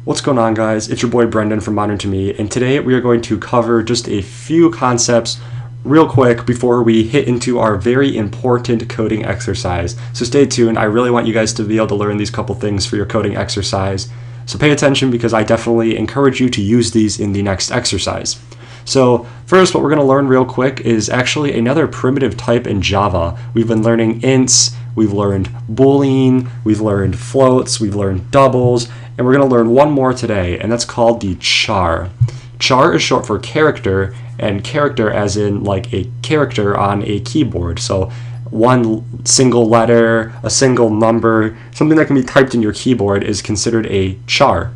What's going on, guys? It's your boy Brendan from Modern to Me, and today we are going to cover just a few concepts real quick before we hit into our very important coding exercise. So stay tuned. I really want you guys to be able to learn these couple things for your coding exercise. So pay attention because I definitely encourage you to use these in the next exercise. So first, what we're going to learn real quick is actually another primitive type in Java. We've been learning ints, we've learned boolean, we've learned floats, we've learned doubles, and we're going to learn one more today, and that's called the char. Char is short for character, and character as in like a character on a keyboard. So one single letter, a single number, something that can be typed in your keyboard is considered a char.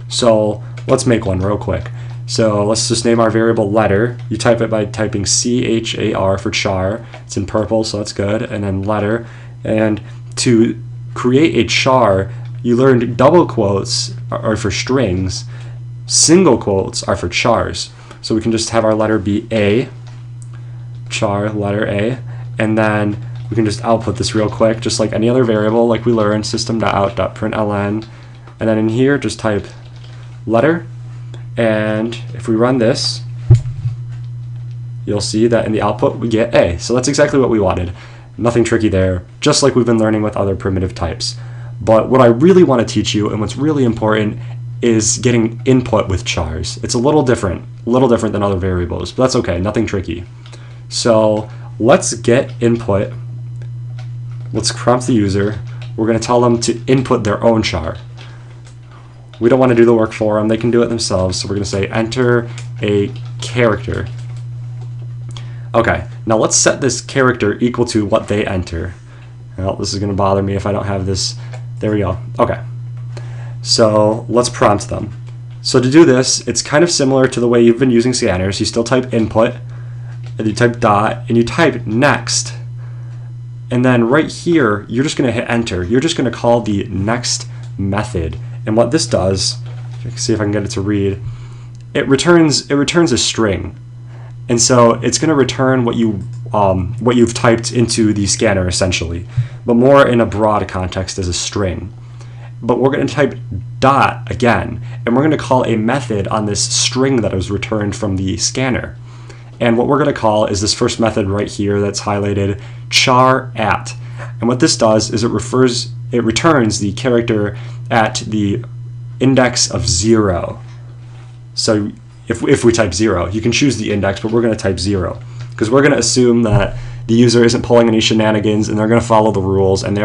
So let's make one real quick. So let's just name our variable letter. You type it by typing char for char. It's in purple, so that's good. And then letter. And to create a char, you learned double quotes are for strings. Single quotes are for chars. So we can just have our letter be A, char, letter A, and then we can just output this real quick, just like any other variable, like we learned, system.out.println. And then in here, just type letter. And if we run this, you'll see that in the output we get A. So that's exactly what we wanted. Nothing tricky there, just like we've been learning with other primitive types. But what I really want to teach you, and what's really important, is getting input with chars. It's a little different than other variables, but that's okay, nothing tricky. So let's get input. Let's prompt the user. We're going to tell them to input their own char. We don't want to do the work for them, they can do it themselves, so we're going to say enter a character. Okay, now let's set this character equal to what they enter. Well, this is going to bother me if I don't have this. There we go. Okay, so let's prompt them. So to do this, it's kind of similar to the way you've been using scanners. You still type input, and you type dot, and you type next. And then right here, you're just going to hit enter. You're just going to call the next method. And what this does, see if I can get it to read, it returns a string. And so it's going to return what you've typed into the scanner essentially, but more in a broad context as a string. But we're going to type dot again, and we're going to call a method on this string that was returned from the scanner. And what we're going to call is this first method right here that's highlighted, char at. And what this does is it returns the character at the index of 0. So if we type 0, you can choose the index, but we're going to type 0 because we're going to assume that the user isn't pulling any shenanigans and they're going to follow the rules, and they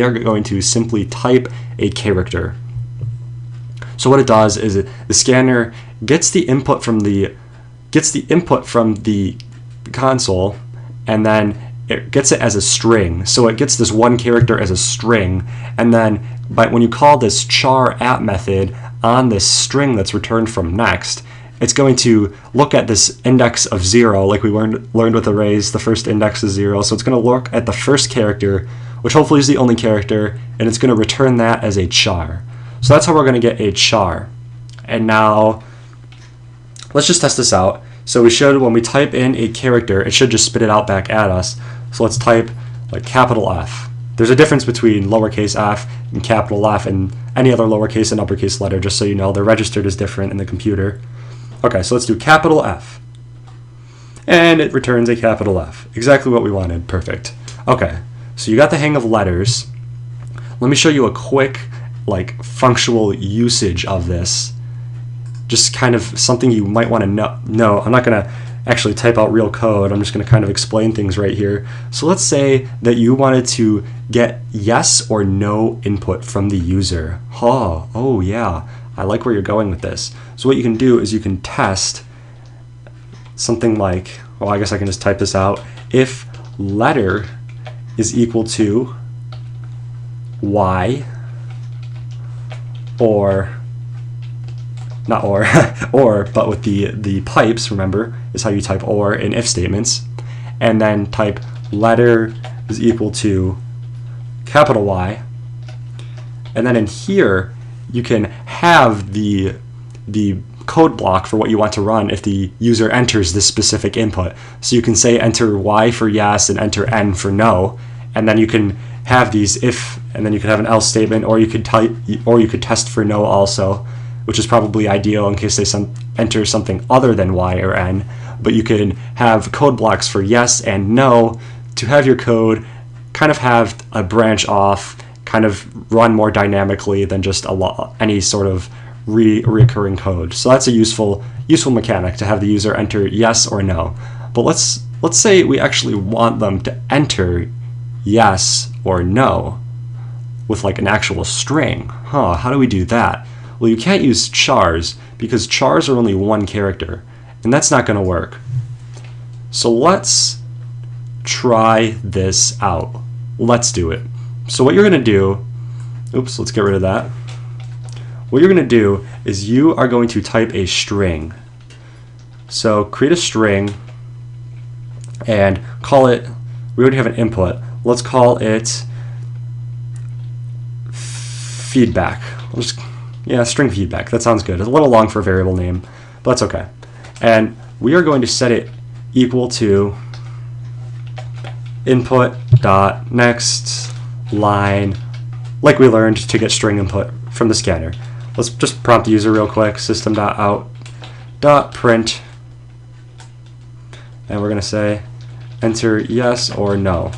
are going to simply type a character. So what it does is the scanner gets the input from the console, and then it gets it as a string. So it gets this one character as a string, and then when you call this char at method on this string that's returned from next, it's going to look at this index of 0, like we learned with arrays. The first index is 0, so it's going to look at the first character, which hopefully is the only character, and it's going to return that as a char. So that's how we're going to get a char. And now let's just test this out. So when we type in a character, it should just spit it out back at us. So let's type like capital F. There's a difference between lowercase f and capital F and any other lowercase and uppercase letter, just so you know. They're registered as different in the computer. Okay, so let's do capital F. And it returns a capital F. Exactly what we wanted. Perfect. Okay, so you got the hang of letters. Let me show you a quick functional usage of this. Just kind of something you might want to know. I'm not going to actually type out real code. I'm just going to kind of explain things right here. So let's say that you wanted to get yes or no input from the user. Oh yeah, I like where you're going with this. So what you can do is you can test something like, well, I guess I can just type this out. If letter is equal to y, or not or, but with the pipes, remember, is how you type or in if statements, and then type letter is equal to capital Y, and then in here you can have the code block for what you want to run if the user enters this specific input. So you can say enter Y for yes and enter N for no, and then you can have these if, and then you could have an else statement, or you could test for no also. which is probably ideal in case they enter something other than y or n, but you can have code blocks for yes and no to have your code kind of have a branch off, kind of run more dynamically than just any sort of recurring code. So that's a useful mechanic to have the user enter yes or no. But let's say we actually want them to enter yes or no with like an actual string. How do we do that? Well, you can't use chars because chars are only one character, and that's not going to work. So let's try this out. Let's do it. So what you're going to do, let's get rid of that. What you're going to do is you are going to type a string. So create a string and call it, we already have an input, let's call it feedback. String feedback, that sounds good. It's a little long for a variable name, but that's okay. And we are going to set it equal to input dot next line, like we learned to get string input from the scanner. Let's just prompt the user real quick, system.out.print, and we're going to say enter yes or no.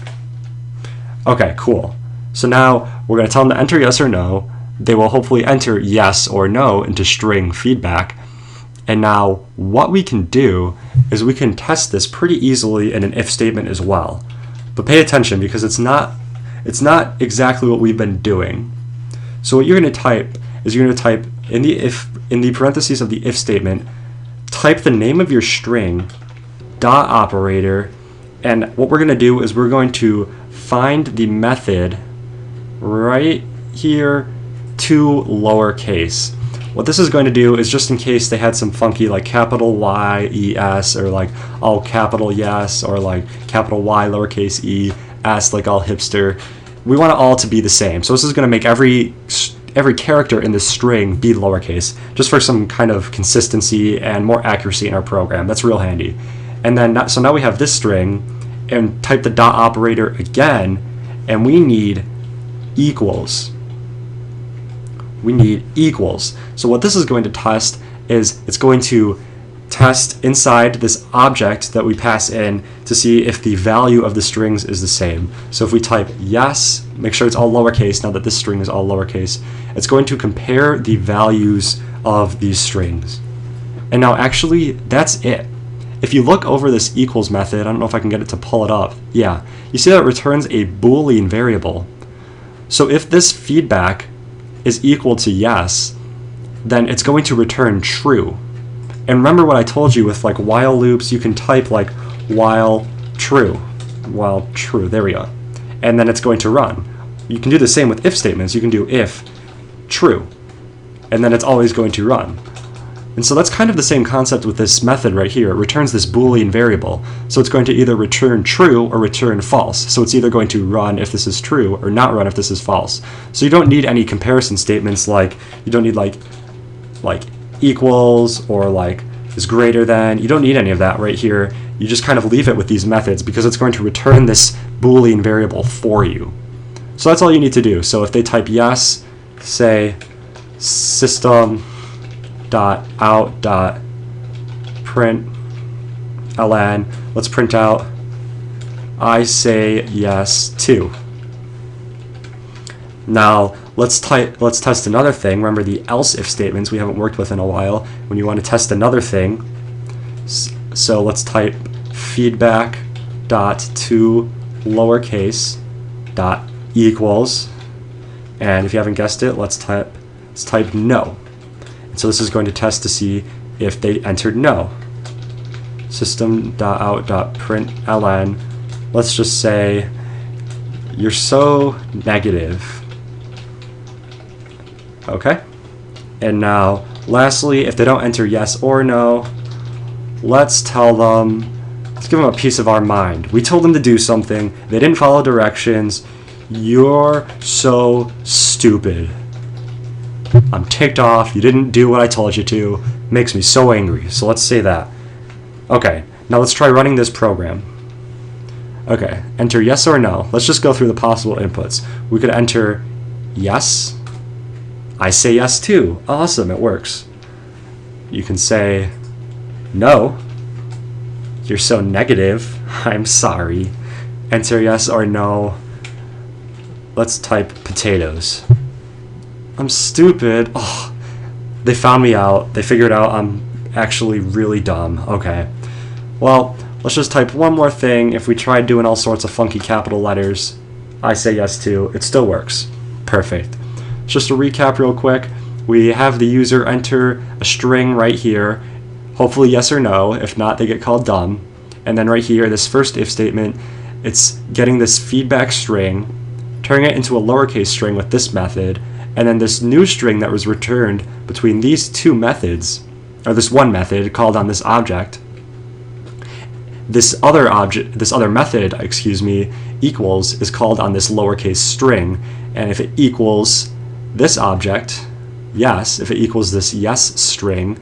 Okay, cool. So now we're going to tell them to enter yes or no. They will hopefully enter yes or no into string feedback. And now what we can do is we can test this pretty easily in an if statement as well. But pay attention because it's not exactly what we've been doing. So what you're going to type is you're going to type in the parentheses of the if statement, type the name of your string, dot operator, and what we're going to do is we're going to find the method right here to lowercase. What this is going to do is, just in case they had some funky like capital Y E S or like all capital yes or like capital Y lowercase e s like all hipster, we want it all to be the same. So this is going to make every character in this string be lowercase, just for some kind of consistency and more accuracy in our program. That's real handy. And then so now we have this string, and type the dot operator again, and we need equals. We need equals. So what this is going to test is it's going to test inside this object that we pass in to see if the value of the strings is the same. So if we type yes, make sure it's all lowercase now that this string is all lowercase, it's going to compare the values of these strings. And now actually that's it. If you look over this equals method, I don't know if I can get it to pull it up. Yeah, you see that it returns a Boolean variable. So if this feedback is equal to yes, then it's going to return true. And remember what I told you with like while loops, you can type like while true, there we go. And then it's going to run. You can do the same with if statements. You can do if true, and then it's always going to run. And so that's kind of the same concept with this method right here. It returns this Boolean variable. So it's going to either return true or return false. So it's either going to run if this is true or not run if this is false. So you don't need any comparison statements, like you don't need like equals or like is greater than. You don't need any of that right here. You just kind of leave it with these methods because it's going to return this Boolean variable for you. So that's all you need to do. So if they type yes, say system.out.println, let's print out I say yes too. Now let's test another thing. Remember the else if statements we haven't worked with in a while when you want to test another thing. So let's type feedback dot to lowercase dot equals, and if you haven't guessed it, let's type no. And so this is going to test to see if they entered no. System.out.println, let's just say you're so negative. Okay, and now lastly, if they don't enter yes or no, let's give them a piece of our mind. We told them to do something, they didn't follow directions. You're so stupid. I'm ticked off. You didn't do what I told you to. Makes me so angry. So let's say that. Okay, now let's try running this program. Okay, enter yes or no. Let's just go through the possible inputs. We could enter yes, I say yes too. Awesome, it works. You can say, no, you're so negative, I'm sorry. Enter yes or no. Let's type potatoes. I'm stupid. Oh, they found me out. They figured out I'm actually really dumb. Okay. Well, let's just type one more thing. If we tried doing all sorts of funky capital letters, I say yes to, it still works. Perfect. Just to recap real quick, we have the user enter a string right here, hopefully yes or no. If not, they get called dumb. And then right here, this first if statement, it's getting this feedback string, turning it into a lowercase string with this method, and then this new string that was returned between these two methods, or this one method called on this object. This other method, equals is called on this lowercase string, and if it equals this object, yes, if it equals this yes string,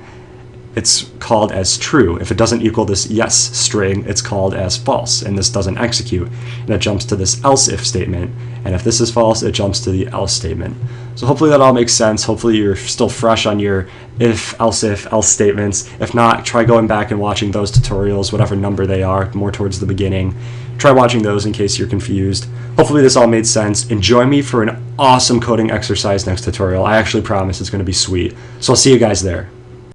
it's called as true. If it doesn't equal this yes string, it's called as false, and this doesn't execute. And it jumps to this else if statement, and if this is false, it jumps to the else statement. So hopefully that all makes sense. Hopefully you're still fresh on your if, else statements. If not, try going back and watching those tutorials, whatever number they are, more towards the beginning. Try watching those in case you're confused. Hopefully this all made sense. Enjoy me for an awesome coding exercise next tutorial. I actually promise it's going to be sweet. So I'll see you guys there.